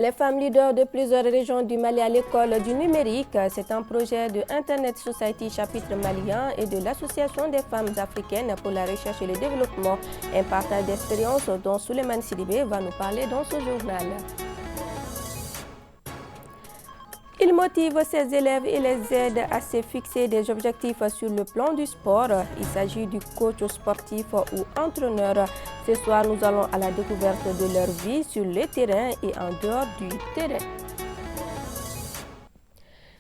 Les femmes leaders de plusieurs régions du Mali à l'école du numérique, c'est un projet de Internet Society chapitre malien et de l'Association des femmes africaines pour la recherche et le développement. Un partage d'expérience dont Souleymane Sidibé va nous parler dans ce journal. Il motive ses élèves et les aide à se fixer des objectifs sur le plan du sport. Il s'agit du coach sportif ou entraîneur. Ce soir, nous allons à la découverte de leur vie sur le terrain et en dehors du terrain.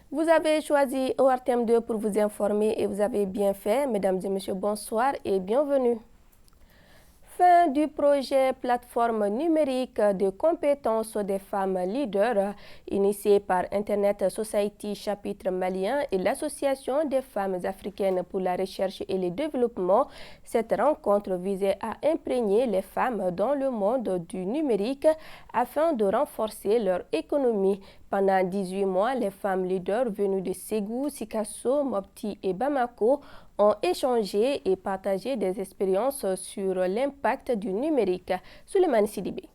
Vous avez choisi ORTM2 pour vous informer et vous avez bien fait. Mesdames et messieurs, bonsoir et bienvenue. Fin du projet plateforme numérique de compétences des femmes leaders initié par Internet Society chapitre malien et l'Association des femmes africaines pour la recherche et le développement. Cette rencontre visait à imprégner les femmes dans le monde du numérique afin de renforcer leur économie. Pendant 18 mois, les femmes leaders venues de Ségou, Sikasso, Mopti et Bamako ont échangé et partagé des expériences sur l'impact du numérique. Souleymane Sidibé.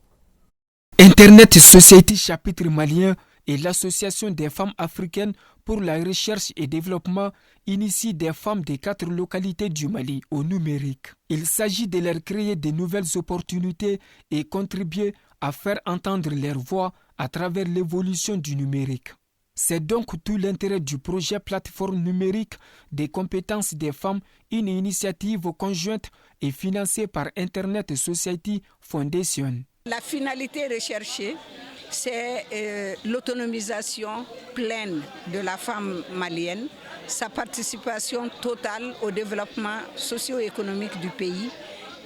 Internet Society chapitre malien et l'Association des femmes africaines pour la recherche et développement initient des femmes des 4 localités du Mali au numérique. Il s'agit de leur créer de nouvelles opportunités et contribuer à faire entendre leur voix à travers l'évolution du numérique. C'est donc tout l'intérêt du projet plateforme numérique des compétences des femmes, une initiative conjointe et financée par Internet Society Foundation. La finalité recherchée, c'est l'autonomisation pleine de la femme malienne, sa participation totale au développement socio-économique du pays.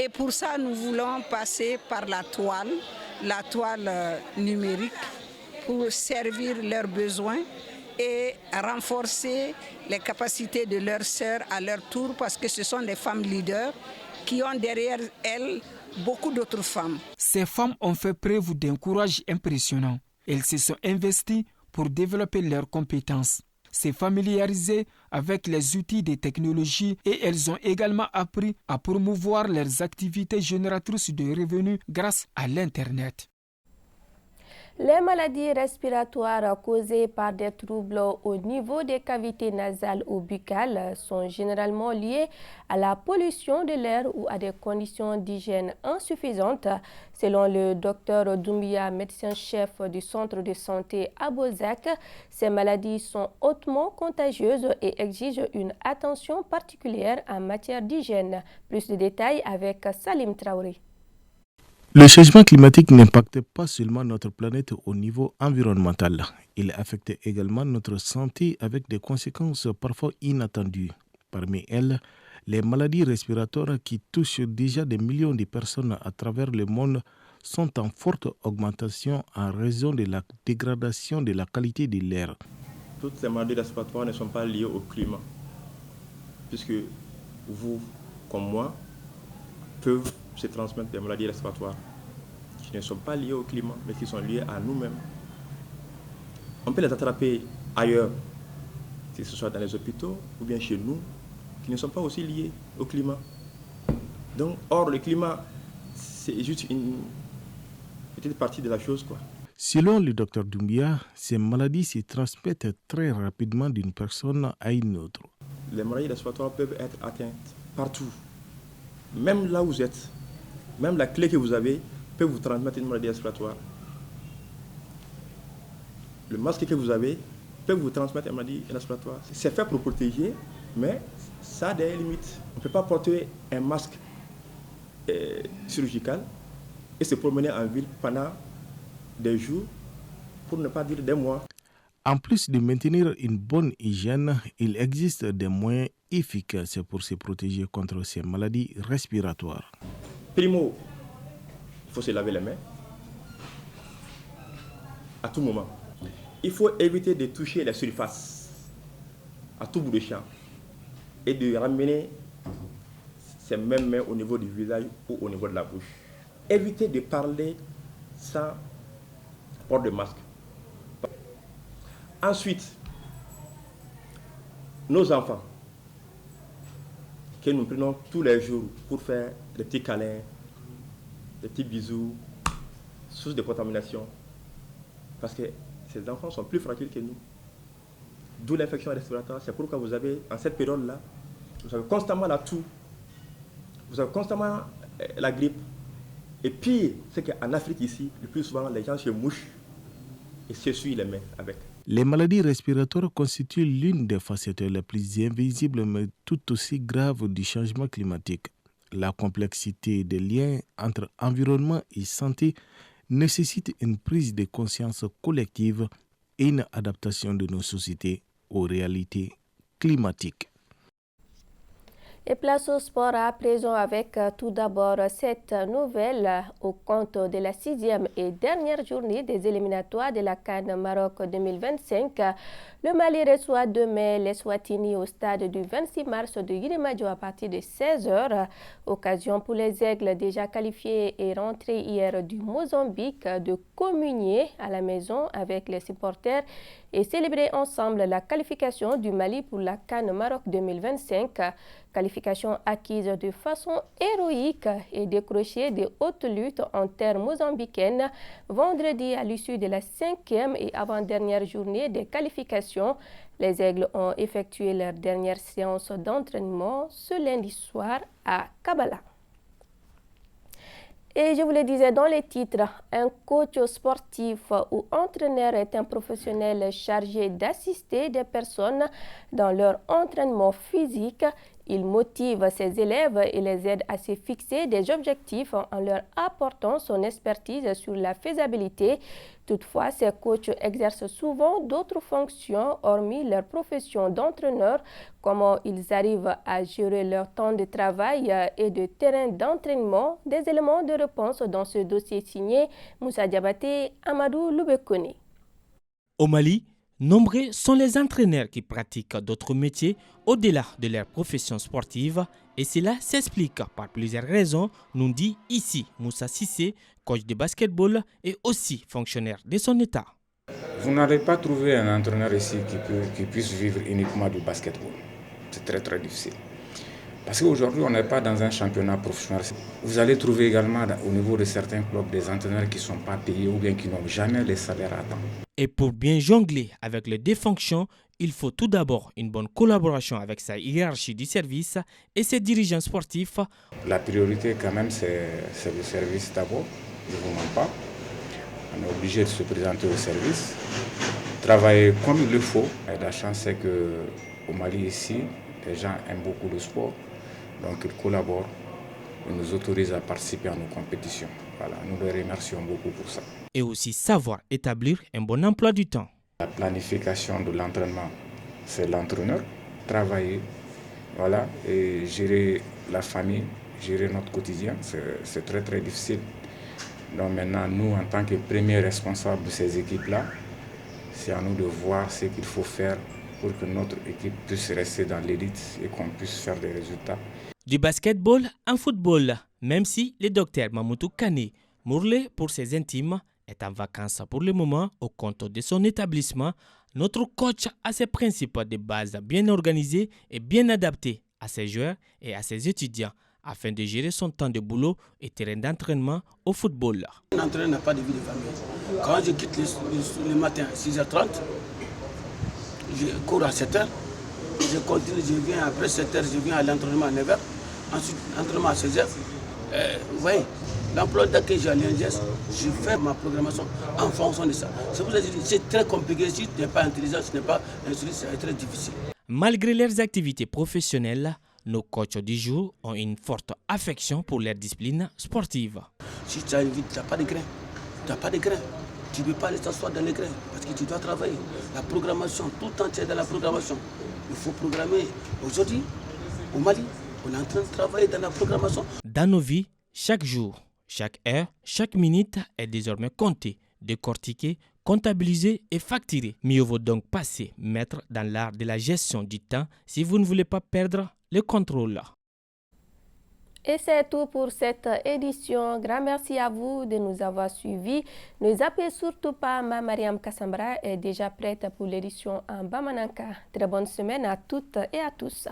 Et pour ça, nous voulons passer par la toile numérique, pour servir leurs besoins et renforcer les capacités de leurs sœurs à leur tour, parce que ce sont des femmes leaders qui ont derrière elles beaucoup d'autres femmes. Ces femmes ont fait preuve d'un courage impressionnant. Elles se sont investies pour développer leurs compétences, se familiariser avec les outils des technologies et elles ont également appris à promouvoir leurs activités génératrices de revenus grâce à l'Internet. Les maladies respiratoires causées par des troubles au niveau des cavités nasales ou buccales sont généralement liées à la pollution de l'air ou à des conditions d'hygiène insuffisantes. Selon le docteur Doumbia, médecin-chef du centre de santé à Bozac, ces maladies sont hautement contagieuses et exigent une attention particulière en matière d'hygiène. Plus de détails avec Salim Traoré. Le changement climatique n'impacte pas seulement notre planète au niveau environnemental, il affecte également notre santé avec des conséquences parfois inattendues. Parmi elles, les maladies respiratoires qui touchent déjà des millions de personnes à travers le monde sont en forte augmentation en raison de la dégradation de la qualité de l'air. Toutes ces maladies respiratoires ne sont pas liées au climat, puisque vous, comme moi, peuvent se transmettre des maladies respiratoires qui ne sont pas liées au climat, mais qui sont liées à nous-mêmes. On peut les attraper ailleurs, que ce soit dans les hôpitaux ou bien chez nous, qui ne sont pas aussi liés au climat. Donc, or, le climat, c'est juste une petite partie de la chose, quoi. Selon le docteur Doumbia, ces maladies se transmettent très rapidement d'une personne à une autre. Les maladies respiratoires peuvent être atteintes partout. Même là où vous êtes, même la clé que vous avez peut vous transmettre une maladie respiratoire. Le masque que vous avez peut vous transmettre une maladie respiratoire. C'est fait pour protéger, mais ça a des limites. On ne peut pas porter un masque chirurgical et se promener en ville pendant des jours, pour ne pas dire des mois. En plus de maintenir une bonne hygiène, il existe des moyens efficaces pour se protéger contre ces maladies respiratoires. Primo, il faut se laver les mains à tout moment. Il faut éviter de toucher les surfaces à tout bout de champ et de ramener ses mêmes mains au niveau du visage ou au niveau de la bouche. Évitez de parler sans port de masque. Ensuite, nos enfants, que nous prenons tous les jours pour faire des petits câlins, des petits bisous, source de contamination. Parce que ces enfants sont plus fragiles que nous. D'où l'infection respiratoire. C'est pourquoi vous avez, en cette période-là, vous avez constamment la toux, vous avez constamment la grippe. Et pire, c'est qu'en Afrique ici, le plus souvent, les gens se mouchent et s'essuient les mains avec. Les maladies respiratoires constituent l'une des facettes les plus invisibles mais tout aussi graves du changement climatique. La complexité des liens entre environnement et santé nécessite une prise de conscience collective et une adaptation de nos sociétés aux réalités climatiques. Et place au sport à présent avec tout d'abord cette nouvelle au compte de la 6e et dernière journée des éliminatoires de la CAN Maroc 2025. Le Mali reçoit demain l'Eswatini au stade du 26 mars de Yirimajio à partir de 16h. Occasion pour les Aigles déjà qualifiés et rentrés hier du Mozambique de communier à la maison avec les supporters et célébrer ensemble la qualification du Mali pour la CAN Maroc 2025. Qualification acquise de façon héroïque et décrochée de hautes luttes en terre mozambicaine vendredi à l'issue de la 5e et avant-dernière journée des qualifications. Les Aigles ont effectué leur dernière séance d'entraînement ce lundi soir à Kabbalah. Et je vous le disais dans les titres, un coach sportif ou entraîneur est un professionnel chargé d'assister des personnes dans leur entraînement physique. Il motive ses élèves et les aide à se fixer des objectifs en leur apportant son expertise sur la faisabilité. Toutefois, ces coachs exercent souvent d'autres fonctions hormis leur profession d'entraîneur. Comment ils arrivent à gérer leur temps de travail et de terrain d'entraînement? Des éléments de réponse dans ce dossier signé Moussa Diabaté, Amadou Loubekone. Au Mali, nombreux sont les entraîneurs qui pratiquent d'autres métiers au-delà de leur profession sportive et cela s'explique par plusieurs raisons, nous dit ici Moussa Sissé, coach de basketball et aussi fonctionnaire de son état. Vous n'allez pas trouver un entraîneur ici qui puisse vivre uniquement du basketball. C'est très très difficile. Parce qu'aujourd'hui, on n'est pas dans un championnat professionnel. Vous allez trouver également au niveau de certains clubs des entraîneurs qui ne sont pas payés ou bien qui n'ont jamais les salaires à temps. Et pour bien jongler avec les deux fonctions, il faut tout d'abord une bonne collaboration avec sa hiérarchie du service et ses dirigeants sportifs. La priorité quand même, c'est le service d'abord, je ne vous mens pas. On est obligé de se présenter au service, travailler comme il le faut. Et la chance, c'est qu'au Mali ici, les gens aiment beaucoup le sport. Donc ils collaborent et nous autorisent à participer à nos compétitions. Voilà, nous les remercions beaucoup pour ça. Et aussi savoir établir un bon emploi du temps. La planification de l'entraînement, c'est l'entraîneur. Travailler, voilà, et gérer la famille, gérer notre quotidien, c'est très très difficile. Donc maintenant, nous, en tant que premiers responsables de ces équipes-là, c'est à nous de voir ce qu'il faut faire pour que notre équipe puisse rester dans l'élite et qu'on puisse faire des résultats. Du basketball en football, même si le docteur Mamoutou Kane, mourlé pour ses intimes, est en vacances pour le moment au compte de son établissement, notre coach a ses principes de base bien organisés et bien adaptés à ses joueurs et à ses étudiants afin de gérer son temps de boulot et terrain d'entraînement au football. Un entraîneur n'a pas de vie de famille. Quand je quitte le matin à 6h30, je cours à 7h, je continue, je viens après 7h, je viens à l'entraînement à 9h, ensuite l'entraînement à 16h. Vous voyez, l'emploi d'accueil j'ai à l'INGS, je fais ma programmation en fonction de ça. C'est pour ça que je dis c'est très compliqué, si tu n'es pas intelligent, si tu n'es pas instruit, c'est très difficile. Malgré leurs activités professionnelles, nos coachs du jour ont une forte affection pour leur discipline sportive. Si tu as une vie, tu n'as pas de grain. Tu n'as pas de grain. Tu ne peux pas aller t'asseoir dans les grains parce que tu dois travailler. La programmation, tout entier dans la programmation. Il faut programmer. Aujourd'hui, au Mali, on est en train de travailler dans la programmation. Dans nos vies, chaque jour, chaque heure, chaque minute est désormais comptée, décortiquée, comptabilisée et facturée. Mieux vaut donc passer maître dans l'art de la gestion du temps si vous ne voulez pas perdre le contrôle. Et c'est tout pour cette édition. Grand merci à vous de nous avoir suivis. Ne zappez surtout pas, ma Mariam Kassambra est déjà prête pour l'édition en Bamananka. Très bonne semaine à toutes et à tous.